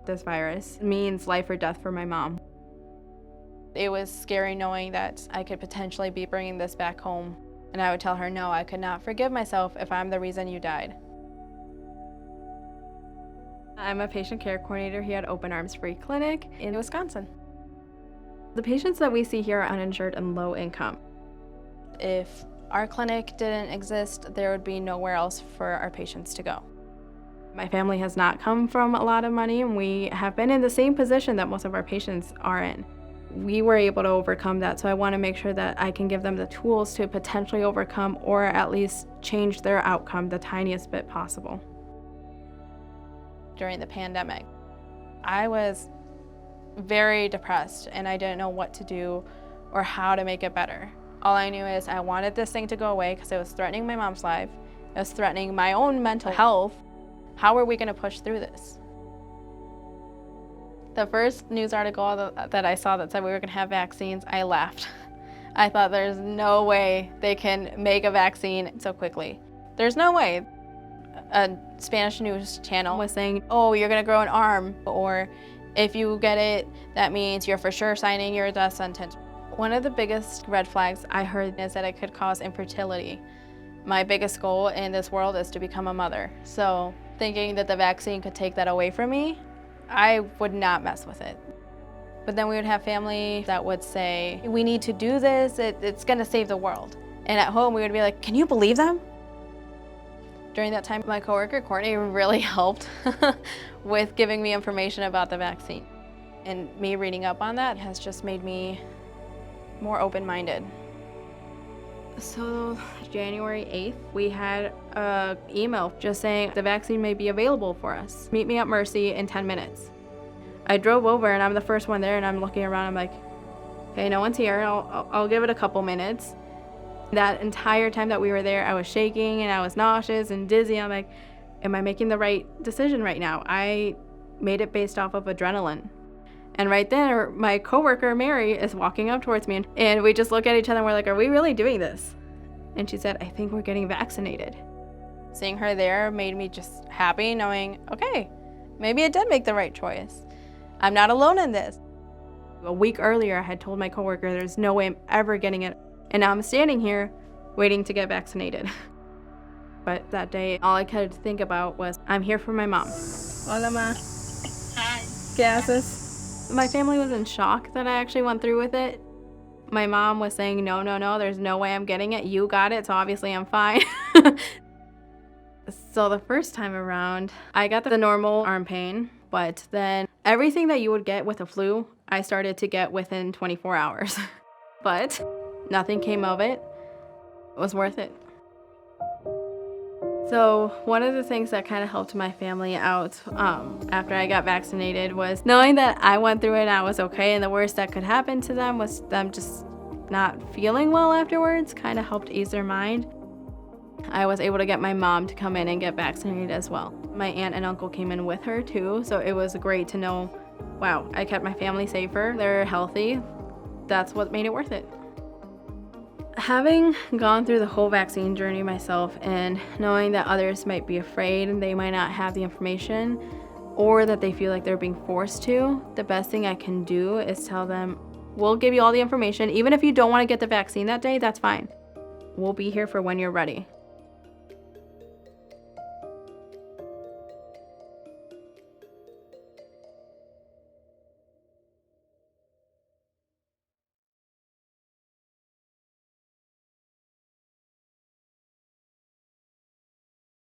this virus means life or death for my mom. It was scary knowing that I could potentially be bringing this back home. And I would tell her, no, I could not forgive myself if I'm the reason you died. I'm a patient care coordinator here at Open Arms Free Clinic in Wisconsin. The patients that we see here are uninsured and low income. If our clinic didn't exist, there would be nowhere else for our patients to go. My family has not come from a lot of money, and we have been in the same position that most of our patients are in. We were able to overcome that, so I want to make sure that I can give them the tools to potentially overcome or at least change their outcome the tiniest bit possible. During the pandemic, I was very depressed and I didn't know what to do or how to make it better. All I knew is I wanted this thing to go away because it was threatening my mom's life. It was threatening my own mental health. How are we going to push through this? The first news article that I saw that said we were going to have vaccines, I laughed. I thought there's no way they can make a vaccine so quickly. There's no way. A Spanish news channel was saying, oh, you're going to grow an arm, or if you get it, that means you're for sure signing your death sentence. One of the biggest red flags I heard is that it could cause infertility. My biggest goal in this world is to become a mother. So thinking that the vaccine could take that away from me, I would not mess with it. But then we would have family that would say, we need to do this, it's gonna save the world. And at home we would be like, can you believe them? During that time, my coworker Courtney really helped with giving me information about the vaccine. And me reading up on that has just made me more open-minded. So January 8th, we had an email just saying the vaccine may be available for us. Meet me at Mercy in 10 minutes. I drove over and I'm the first one there and I'm looking around, I'm like, okay, no one's here, I'll give it a couple minutes. That entire time that we were there, I was shaking and I was nauseous and dizzy. I'm like, am I making the right decision right now? I made it based off of adrenaline. And right there, my coworker, Mary, is walking up towards me and we just look at each other and we're like, are we really doing this? And she said, I think we're getting vaccinated. Seeing her there made me just happy knowing, okay, maybe I did make the right choice. I'm not alone in this. A week earlier, I had told my coworker there's no way I'm ever getting it. And now I'm standing here waiting to get vaccinated. But that day, all I could think about was, I'm here for my mom. Hola, ma. Hi. ¿Qué haces? My family was in shock that I actually went through with it. My mom was saying, no, there's no way I'm getting it. You got it, so obviously I'm fine. So the first time around, I got the normal arm pain, but then everything that you would get with a flu, I started to get within 24 hours. But nothing came of it. It was worth it. So one of the things that kind of helped my family out after I got vaccinated was knowing that I went through it and I was okay, and the worst that could happen to them was them just not feeling well afterwards. Kind of helped ease their mind. I was able to get my mom to come in and get vaccinated as well. My aunt and uncle came in with her too, so it was great to know, wow, I kept my family safer, they're healthy. That's what made it worth it. Having gone through the whole vaccine journey myself and knowing that others might be afraid and they might not have the information or that they feel like they're being forced to, the best thing I can do is tell them, we'll give you all the information. Even if you don't want to get the vaccine that day, that's fine. We'll be here for when you're ready.